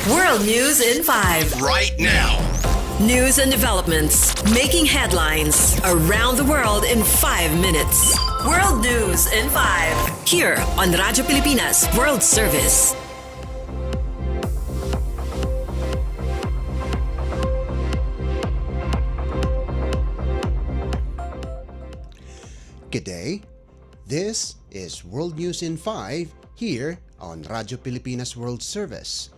World News in 5. Right now. News and developments making headlines around the world in 5 minutes. World News in 5. Here on Radyo Pilipinas World Service. Good day. This is World News in 5 here on Radyo Pilipinas World Service.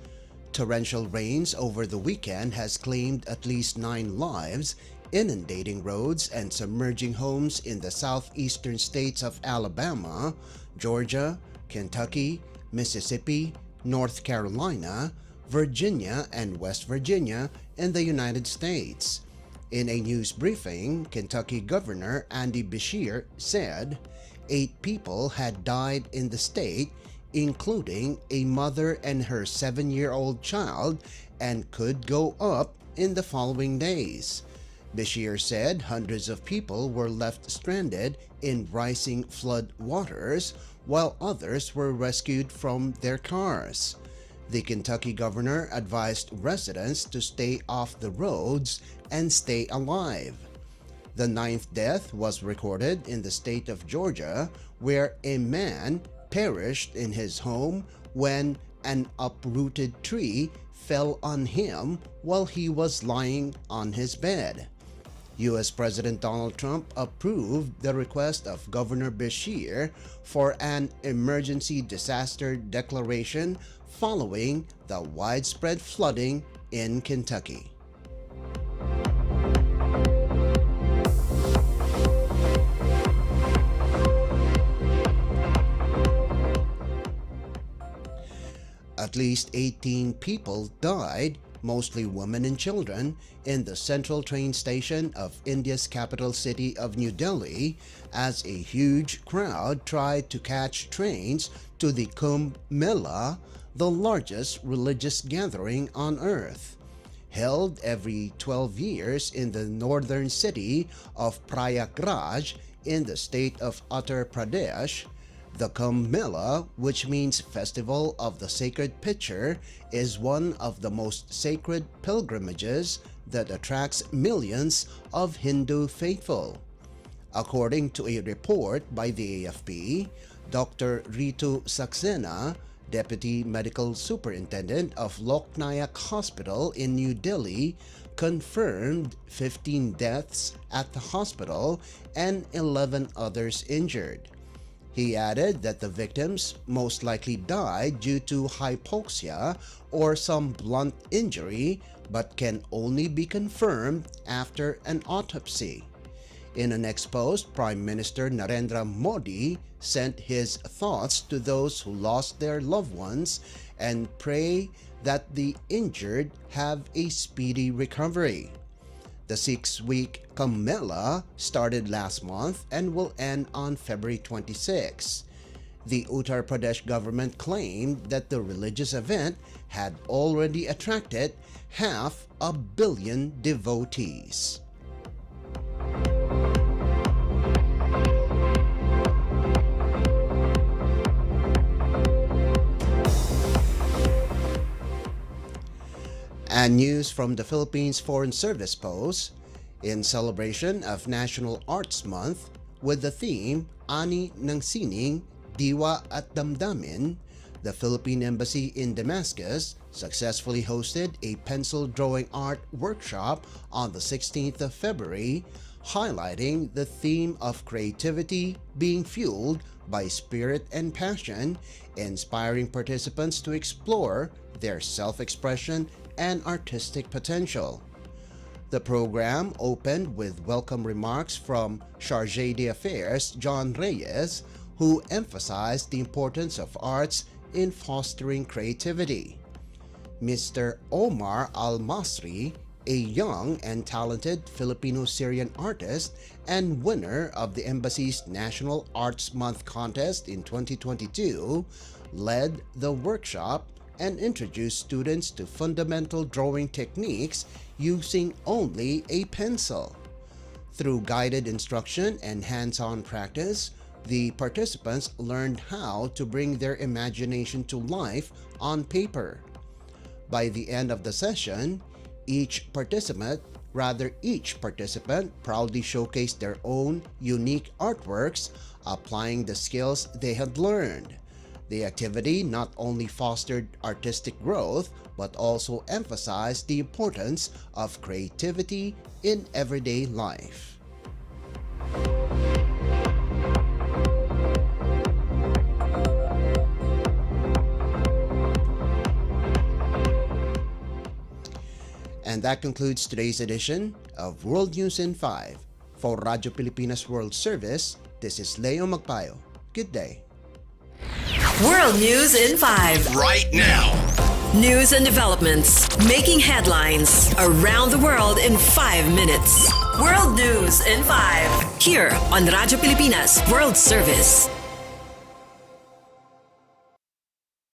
Torrential rains over the weekend has claimed at least 9 lives, inundating roads and submerging homes in the southeastern states of Alabama, Georgia, Kentucky, Mississippi, North Carolina, Virginia, and West Virginia in the United States. In a news briefing, Kentucky Governor Andy Beshear said 8 people had died in the state, including a mother and her 7-year-old child, and could go up in the following days. Beshear said hundreds of people were left stranded in rising flood waters, while others were rescued from their cars. The Kentucky governor advised residents to stay off the roads and stay alive. The 9th death was recorded in the state of Georgia, where a man perished in his home when an uprooted tree fell on him while he was lying on his bed. U.S. President Donald Trump approved the request of Governor Beshear for an emergency disaster declaration following the widespread flooding in Kentucky. At least 18 people died, mostly women and children, in the central train station of India's capital city of New Delhi as a huge crowd tried to catch trains to the Kumbh Mela, the largest religious gathering on earth. Held every 12 years in the northern city of Prayagraj in the state of Uttar Pradesh, the Kumbh Mela, which means Festival of the Sacred Pitcher, is one of the most sacred pilgrimages that attracts millions of Hindu faithful. According to a report by the AFP, Dr. Ritu Saxena, Deputy Medical Superintendent of Loknayak Hospital in New Delhi, confirmed 15 deaths at the hospital and 11 others injured. He added that the victims most likely died due to hypoxia or some blunt injury, but can only be confirmed after an autopsy. In an ex post, Prime Minister Narendra Modi sent his thoughts to those who lost their loved ones and pray that the injured have a speedy recovery. The 6-week Kumbh Mela started last month and will end on February 26. The Uttar Pradesh government claimed that the religious event had already attracted 500 million devotees. And news from the Philippines Foreign Service Post, in celebration of National Arts Month with the theme Ani ng Sining, Diwa at Damdamin, the Philippine Embassy in Damascus successfully hosted a pencil drawing art workshop on the 16th of February, highlighting the theme of creativity being fueled by spirit and passion, inspiring participants to explore their self-expression and artistic potential. The program opened with welcome remarks from Chargé d'Affaires John Reyes, who emphasized the importance of arts in fostering creativity. Mr. Omar Al-Masri, a young and talented Filipino-Syrian artist and winner of the Embassy's National Arts Month contest in 2022, led the workshop and introduced students to fundamental drawing techniques using only a pencil. Through guided instruction and hands-on practice, the participants learned how to bring their imagination to life on paper. By the end of the session, each participant proudly showcased their own unique artworks, applying the skills they had learned. The activity not only fostered artistic growth but also emphasized the importance of creativity in everyday life. And that concludes today's edition of World News in 5. For Radyo Pilipinas World Service, this is Leo Magpayo. Good day. World News in 5. Right now. News and developments making headlines around the world in 5 minutes. World News in 5. Here on Radyo Pilipinas World Service.